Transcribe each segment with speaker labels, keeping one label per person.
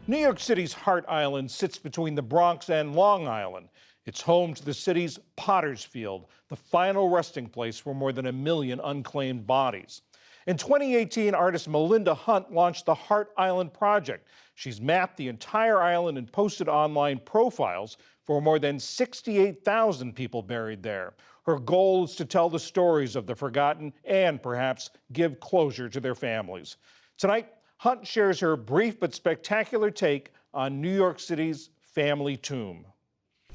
Speaker 1: New York City's Hart Island sits between the Bronx and Long Island. It's home to the city's Potter's Field, the final resting place for more than 1 million unclaimed bodies. In 2018, artist Melinda Hunt launched the Hart Island Project. She's mapped the entire island and posted online profiles for more than 68,000 people buried there. Her goal is to tell the stories of the forgotten and perhaps give closure to their families. Tonight, Hunt shares her brief but spectacular take on New York City's family tomb.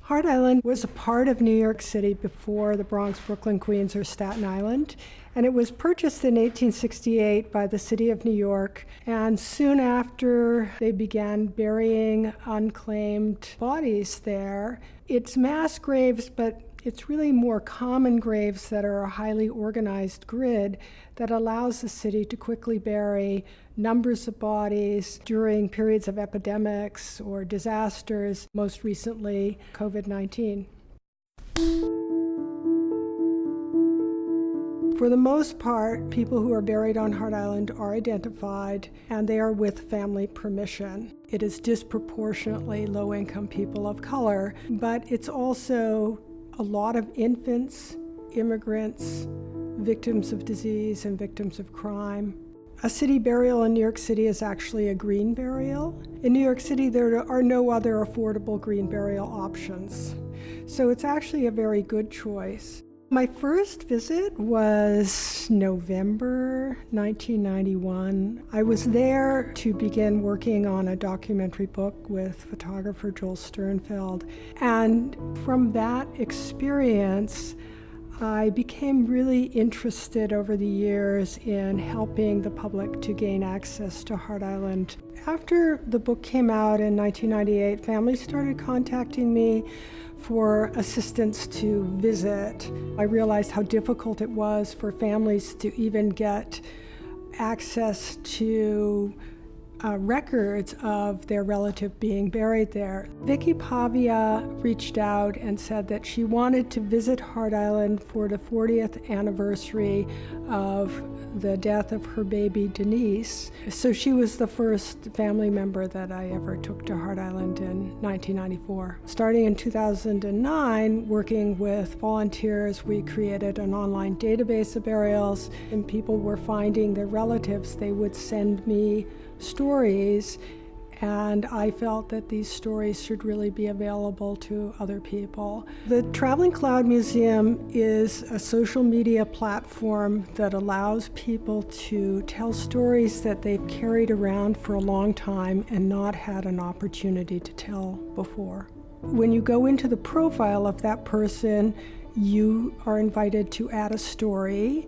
Speaker 2: Hart Island was a part of New York City before the Bronx, Brooklyn, Queens, or Staten Island, and it was purchased in 1868 by the city of New York, and soon after they began burying unclaimed bodies there. It's mass graves, but it's really more common graves that are a highly organized grid that allows the city to quickly bury numbers of bodies during periods of epidemics or disasters, most recently COVID-19. For the most part, people who are buried on Hart Island are identified, and they are with family permission. It is disproportionately low-income people of color, but it's also a lot of infants, immigrants, victims of disease, and victims of crime. A city burial in New York City is actually a green burial. In New York City, there are no other affordable green burial options. So it's actually a very good choice. My first visit was November 1991. I was there to begin working on a documentary book with photographer Joel Sternfeld. And from that experience, I became really interested over the years in helping the public to gain access to Hart Island. After the book came out in 1998, families started contacting me for assistance to visit. I realized how difficult it was for families to even get access to records of their relative being buried there. Vicky Pavia reached out and said that she wanted to visit Hart Island for the 40th anniversary of the death of her baby Denise. So she was the first family member that I ever took to Hart Island in 1994. Starting in 2009, working with volunteers, we created an online database of burials, and people were finding their relatives. They would send me stories, and I felt that these stories should really be available to other people. The Traveling Cloud Museum is a social media platform that allows people to tell stories that they've carried around for a long time and not had an opportunity to tell before. When you go into the profile of that person, you are invited to add a story.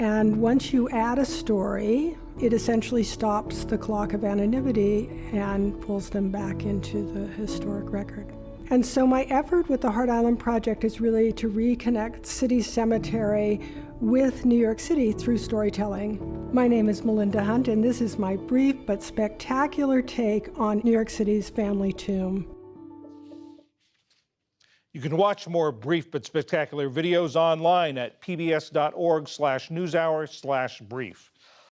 Speaker 2: And once you add a story, it essentially stops the clock of anonymity and pulls them back into the historic record. And so my effort with the Hart Island Project is really to reconnect City Cemetery with New York City through storytelling. My name is Melinda Hunt, and this is my brief but spectacular take on New York City's family tomb.
Speaker 1: You can watch more brief but spectacular videos online at pbs.org/newshour/brief.